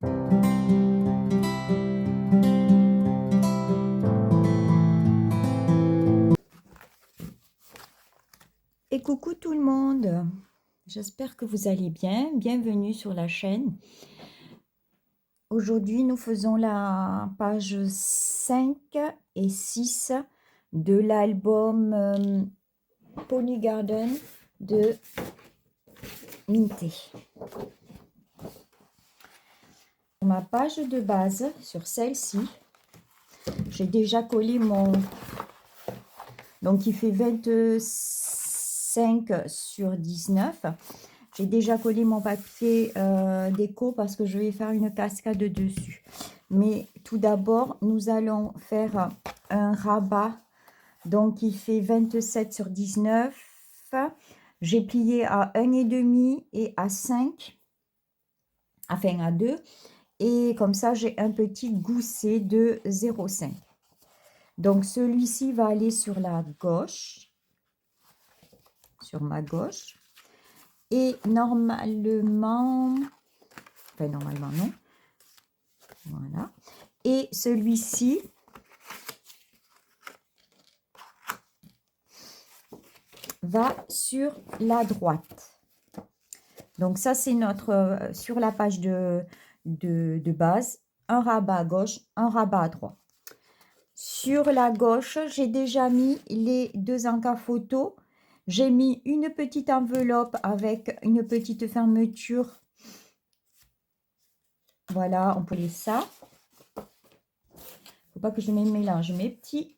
Et coucou tout le monde, j'espère que vous allez bien, bienvenue sur la chaîne. Aujourd'hui nous faisons la page 5 et 6 de l'album Pony Garden de Minté. Sur ma page de base, sur celle-ci, j'ai déjà collé mon... Donc il fait 25 sur 19. J'ai déjà collé mon papier déco parce que je vais faire une cascade dessus. Mais tout d'abord, nous allons faire un rabat. Donc, il fait 27 sur 19. J'ai plié à 1,5 et à 5. Enfin, à 2. Et comme ça, j'ai un petit gousset de 0,5. Donc, celui-ci va aller sur la gauche. Sur ma gauche. Et normalement, enfin normalement non, voilà. Et celui-ci va sur la droite. Donc ça c'est notre, sur la page de base, un rabat à gauche, un rabat à droite. Sur la gauche, j'ai déjà mis les deux encas photos. J'ai mis une petite enveloppe avec une petite fermeture. Voilà, on peut laisser ça. Faut pas que je me mélange mes petits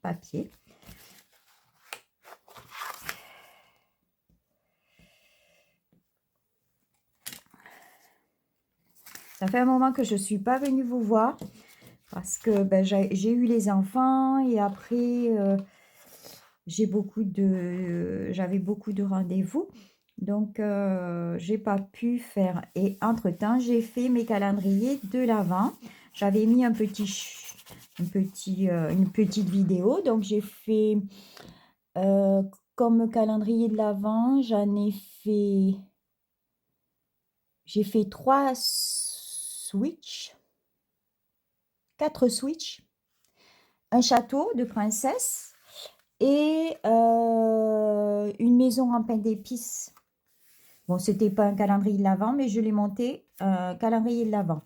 papiers. Ça fait un moment que je ne suis pas venue vous voir parce que ben, j'ai eu les enfants et après j'avais beaucoup de rendez-vous. Donc, j'ai pas pu faire. Et entre-temps, j'ai fait mes calendriers de l'Avent. J'avais mis une petite vidéo. Donc, j'ai fait comme calendrier de l'Avent, j'ai fait 3 switches, 4 switches, un château de princesse et une maison en pain d'épices. Bon, c'était pas un calendrier de l'Avent, mais je l'ai monté calendrier de l'Avent.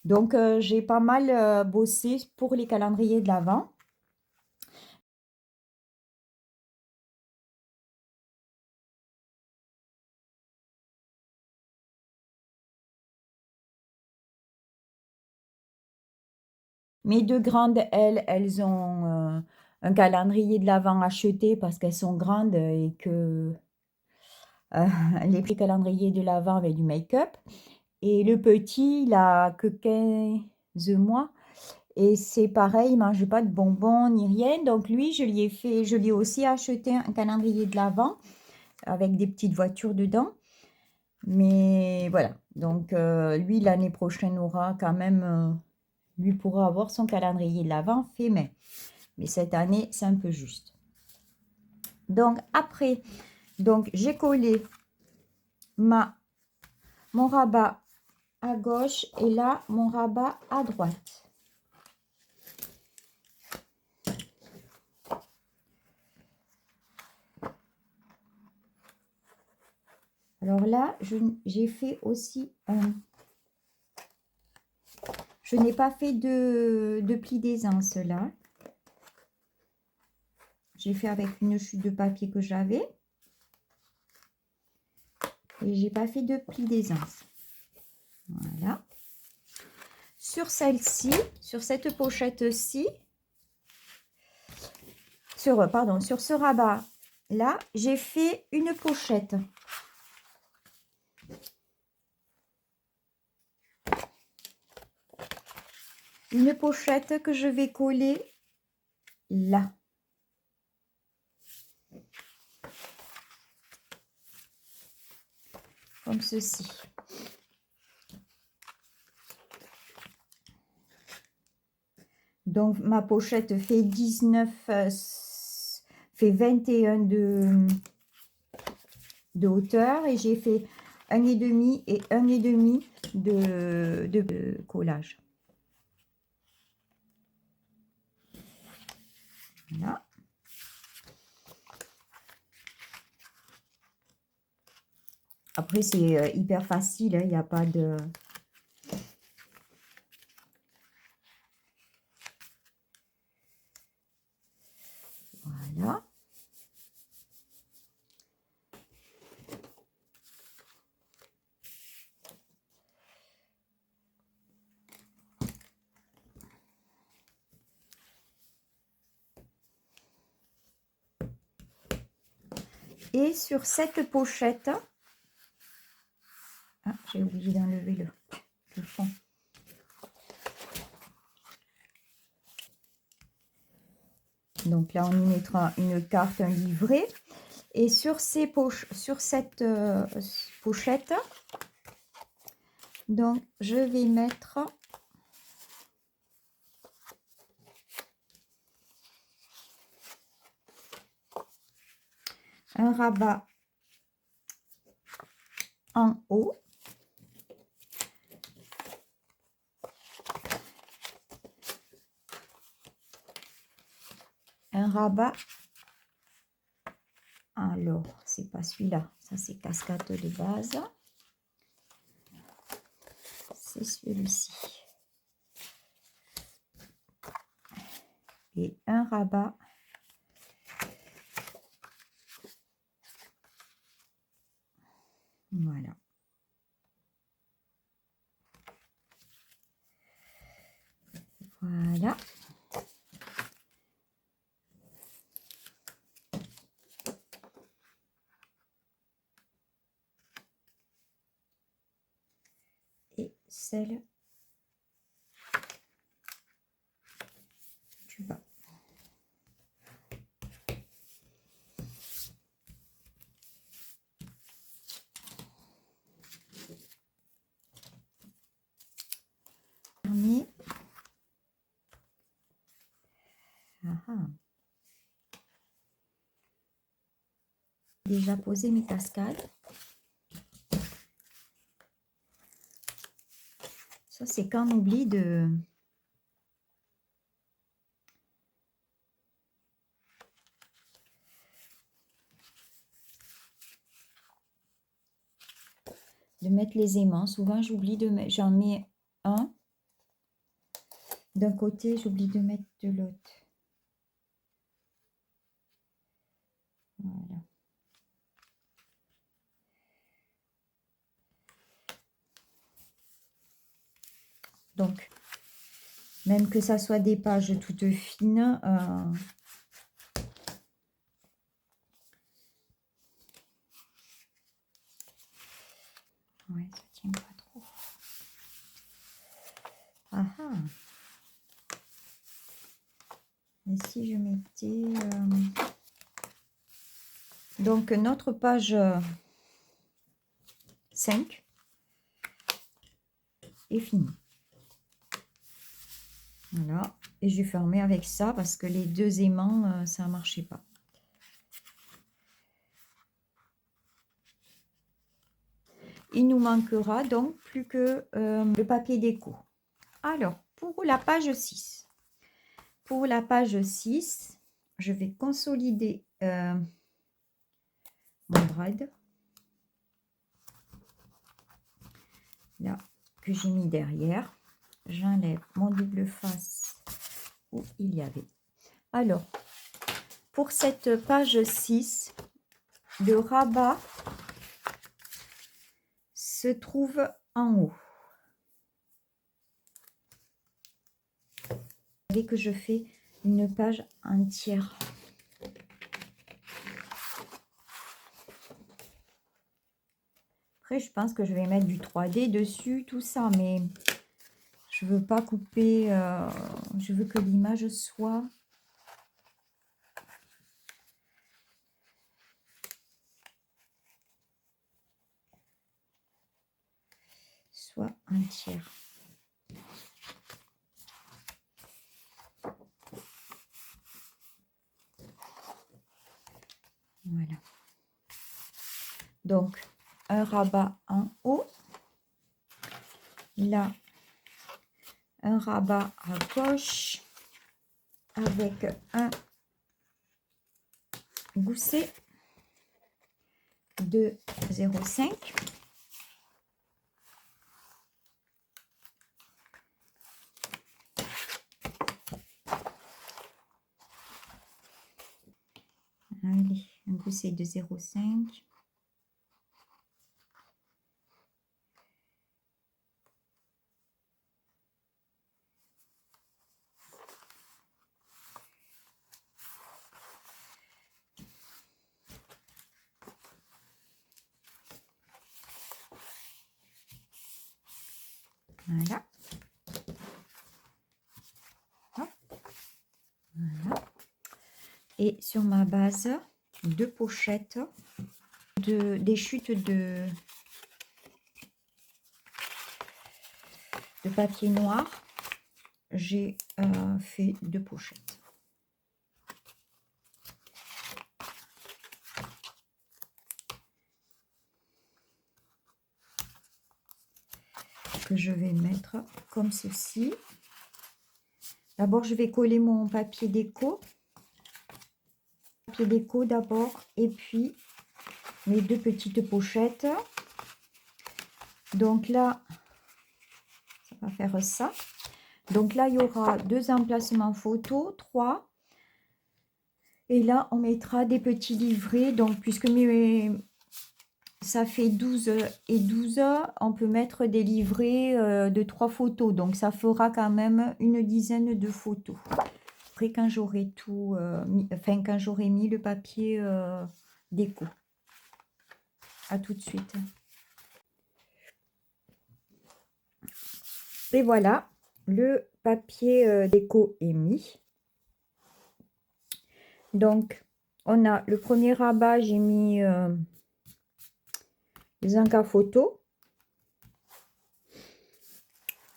Donc, j'ai pas mal bossé pour les calendriers de l'Avent. Mes deux grandes, elles ont un calendrier de l'Avent acheté parce qu'elles sont grandes et que les petits calendriers de l'Avent avec du make-up. Et le petit, il a que 15 mois. Et c'est pareil, il ne mange pas de bonbons ni rien. Donc lui, je lui ai aussi acheté un calendrier de l'Avent avec des petites voitures dedans. Mais voilà, donc lui, l'année prochaine aura quand même, lui pourra avoir son calendrier de l'Avent fait main. Mais cette année, c'est un peu juste. Donc après, j'ai collé mon rabat à gauche et là, mon rabat à droite. Alors là, j'ai fait aussi un... Je n'ai pas fait de pli d'aisance là. J'ai fait avec une chute de papier que j'avais. Et j'ai pas fait de pli d'aisance. Voilà. Sur celle-ci, sur cette pochette-ci, sur ce rabat-là, j'ai fait une pochette. Une pochette que je vais coller là. Comme ceci. Donc, ma pochette fait 19, fait 21 de hauteur et j'ai fait 1,5 et 1,5. de collage. Voilà. Après, c'est hyper facile, hein, il n'y a pas de... Voilà. Et sur cette pochette, ah, j'ai oublié d'enlever le fond. Donc là, on y mettra une carte, un livret. Et sur cette pochette, donc je vais mettre un rabat en haut. Un rabat. Alors, c'est pas celui-là. Ça, c'est cascade de base. C'est celui-ci. Et un rabat. Voilà. Voilà. Et celle du bas. Fermé. Déjà posé mes cascades. Ça, c'est quand on oublie de mettre les aimants. Souvent, j'oublie de mettre, j'en mets un d'un côté, j'oublie de mettre de l'autre. Voilà. Donc, même que ça soit des pages toutes fines, ouais, ça tient pas trop. Ah ah. Et si je mettais... Donc, notre page 5 est finie. Voilà. Et j'ai fermé avec ça parce que les deux aimants, ça ne marchait pas. Il nous manquera donc plus que le papier déco. Alors, pour la page 6. Pour la page 6, je vais consolider mon bride. Là, que j'ai mis derrière. J'enlève mon double face où il y avait. Alors, pour cette page 6, le rabat se trouve en haut. Vous savez que je fais une page entière. Après, je pense que je vais mettre du 3D dessus, tout ça, mais je veux pas couper. Je veux que l'image soit entière. Voilà. Donc, un rabat en haut. là un rabat à gauche avec un gousset de 0,5. Allez, un gousset de 0,5. Voilà. Hop. Voilà. Et sur ma base, 2 pochettes des chutes de papier noir. J'ai fait 2 pochettes. Que je vais mettre comme ceci. D'abord, je vais coller mon papier déco. Papier déco d'abord, et puis mes 2 petites pochettes. Donc là, ça va faire ça. Donc là, il y aura 2 emplacements photos, 3. Et là, on mettra des petits livrets. Donc, puisque ça fait 12 et 12, on peut mettre des livrets de 3 photos. Donc, ça fera quand même une dizaine de photos. Après, quand j'aurai tout, quand j'aurai mis le papier déco. À tout de suite. Et voilà, le papier déco est mis. Donc, on a le premier rabat, j'ai mis les encas photo,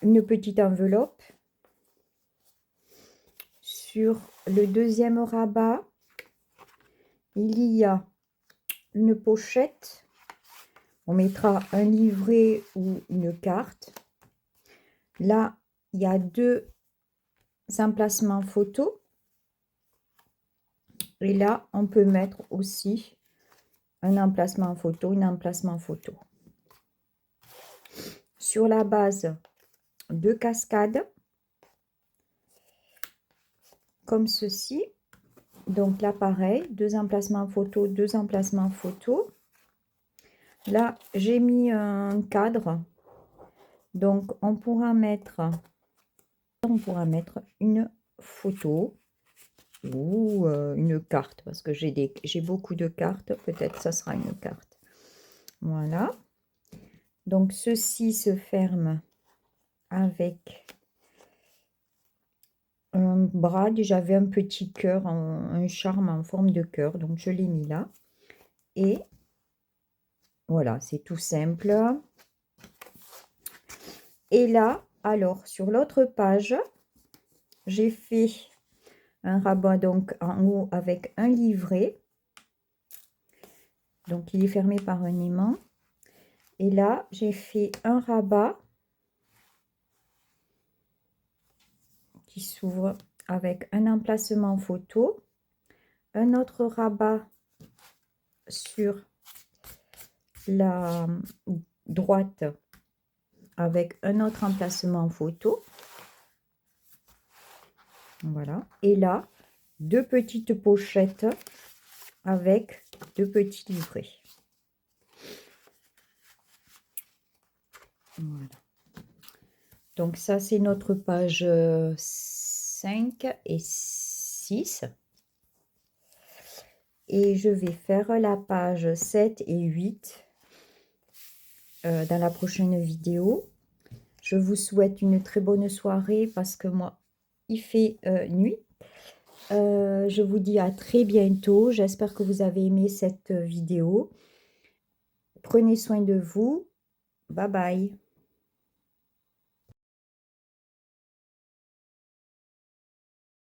une petite enveloppe. Sur le deuxième rabat, il y a une pochette. On mettra un livret ou une carte. Là, il y a 2 emplacements photos. Et là, on peut mettre aussi un emplacement photo, un emplacement photo. Sur la base, 2 cascades, comme ceci. Donc là, pareil, 2 emplacements photo, 2 emplacements photo. Là, j'ai mis un cadre. Donc, on pourra mettre une photo ou une carte, parce que j'ai beaucoup de cartes. Peut-être ça sera une carte. Voilà. Donc, ceci se ferme avec un bras. J'avais un petit cœur, un charme en forme de cœur, donc je l'ai mis là. Et voilà, c'est tout simple. Et là, alors, sur l'autre page, j'ai fait un rabat donc en haut avec un livret. Donc, il est fermé par un aimant. Et là, j'ai fait un rabat qui s'ouvre avec un emplacement photo, un autre rabat sur la droite avec un autre emplacement photo. Voilà. Et là, 2 petites pochettes avec 2 petits livrets. Voilà. Donc ça, c'est notre page 5 et 6. Et je vais faire la page 7 et 8 dans la prochaine vidéo. Je vous souhaite une très bonne soirée parce que moi, il fait nuit. Je vous dis à très bientôt. J'espère que vous avez aimé cette vidéo. Prenez soin de vous. Bye bye.